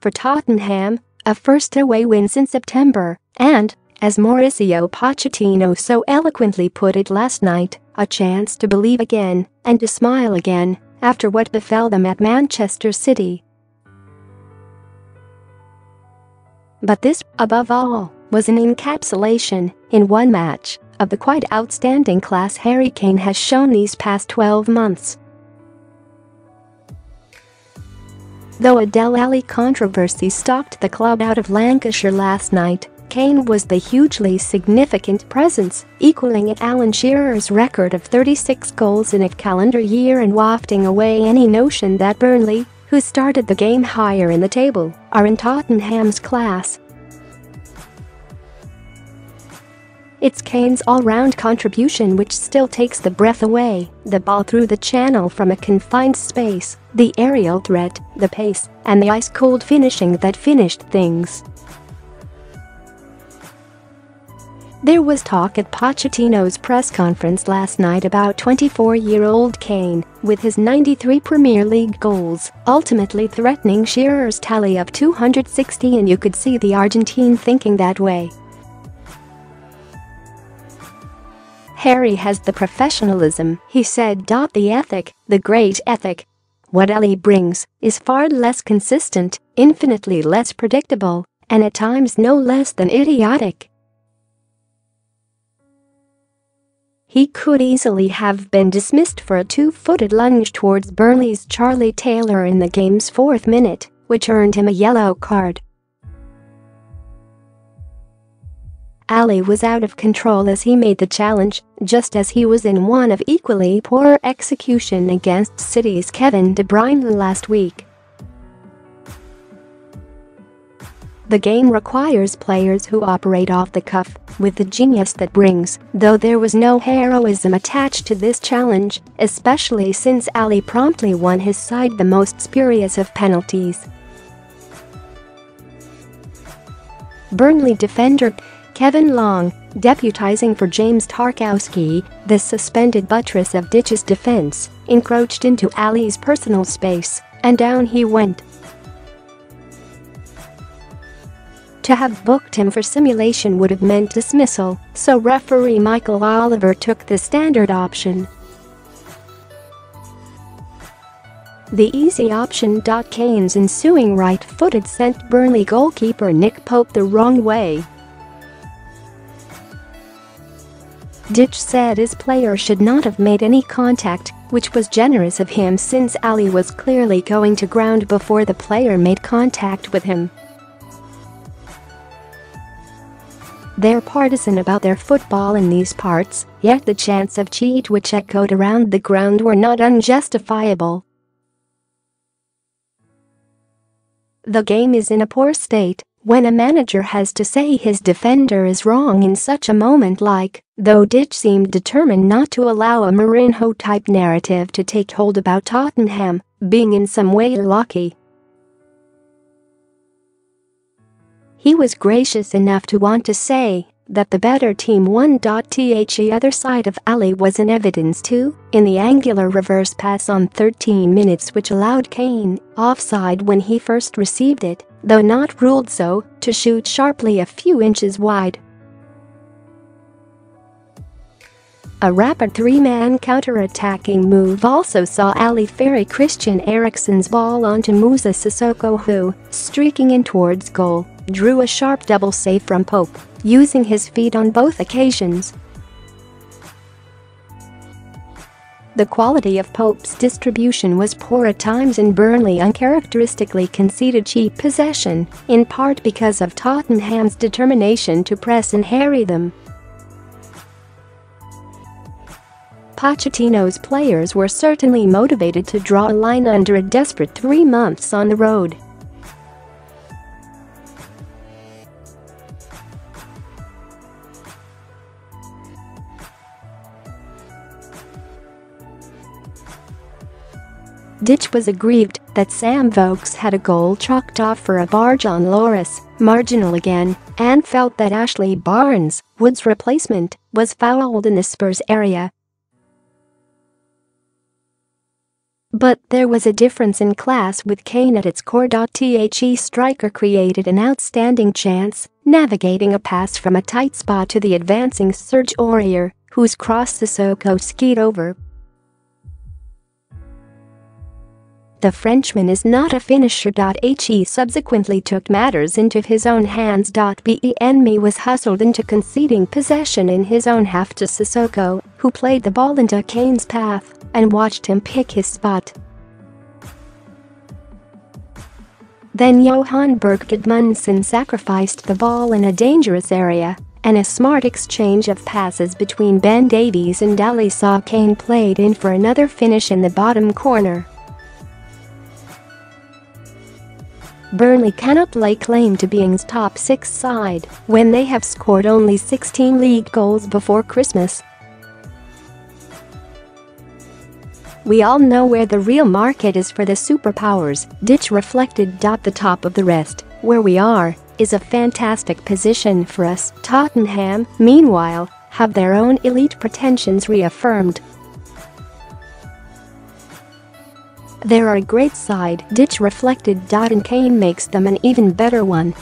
for Tottenham, a first away win since September, and, as Mauricio Pochettino so eloquently put it last night, a chance to believe again and to smile again after what befell them at Manchester City. But this, above all, was an encapsulation, in one match, of the quite outstanding class Harry Kane has shown these past 12 months. Though a Dele Alli controversy stalked the club out of Lancashire last night, Kane was the hugely significant presence, equaling Alan Shearer's record of 36 goals in a calendar year and wafting away any notion that Burnley, who started the game higher in the table, are in Tottenham's class. It's Kane's all-round contribution which still takes the breath away, the ball through the channel from a confined space, the aerial threat, the pace, and the ice-cold finishing that finished things. There was talk at Pochettino's press conference last night about 24-year-old Kane, with his 93 Premier League goals, ultimately threatening Shearer's tally of 260, and you could see the Argentine thinking that way. Harry has the professionalism, he said. The ethic, the great ethic. What Ali brings is far less consistent, infinitely less predictable, and at times no less than idiotic. He could easily have been dismissed for a two-footed lunge towards Burnley's Charlie Taylor in the game's 4th minute, which earned him a yellow card. Ali was out of control as he made the challenge, just as he was in one of equally poor execution against City's Kevin De Bruyne last week. The game requires players who operate off the cuff, with the genius that brings, though there was no heroism attached to this challenge, especially since Ali promptly won his side the most spurious of penalties. Burnley defender Kevin Long, deputizing for James Tarkowski, the suspended buttress of Ditch's defense, encroached into Ali's personal space, and down he went. To have booked him for simulation would have meant dismissal, so referee Michael Oliver took the standard option. The easy option. Kane's ensuing right-footed sent Burnley goalkeeper Nick Pope the wrong way. Ditch said his player should not have made any contact, which was generous of him since Ali was clearly going to ground before the player made contact with him. They're partisan about their football in these parts, yet the chants of cheat which echoed around the ground were not unjustifiable. The game is in a poor state when a manager has to say his defender is wrong in such a moment, though Ditch seemed determined not to allow a Mourinho-type narrative to take hold about Tottenham being in some way lucky. He was gracious enough to want to say that the better team won. The other side of Ali was in evidence too, in the angular reverse pass on 13 minutes which allowed Kane, offside when he first received it, though not ruled so, to shoot sharply a few inches wide. A rapid three-man counter-attacking move also saw Ali ferry Christian Eriksen's ball onto Musa Sissoko, who, streaking in towards goal, drew a sharp double save from Pope, using his feet on both occasions. The quality of Pope's distribution was poor at times, and Burnley uncharacteristically conceded cheap possession, in part because of Tottenham's determination to press and harry them. Pochettino's players were certainly motivated to draw a line under a desperate 3 months on the road. Ditch was aggrieved that Sam Vokes had a goal chalked off for a barge on Loris, marginal again, and felt that Ashley Barnes, Wood's replacement, was fouled in the Spurs area. But there was a difference in class with Kane at its core. The striker created an outstanding chance, navigating a pass from a tight spot to the advancing Serge Aurier, whose cross Sissoko skied over. The Frenchman is not a finisher. He subsequently took matters into his own hands. Burnley was hustled into conceding possession in his own half to Sissoko, who played the ball into Kane's path and watched him pick his spot. Then Johan Berg Gudmundsson sacrificed the ball in a dangerous area, and a smart exchange of passes between Ben Davies and Ali saw Kane played in for another finish in the bottom corner. Burnley cannot lay claim to being top 6 side when they have scored only 16 league goals before Christmas. We all know where the real market is for the superpowers, Ditch reflected. The top of the rest, where we are, is a fantastic position for us. Tottenham, meanwhile, have their own elite pretensions reaffirmed. They're a great side, Ditch reflected. And Kane makes them an even better one.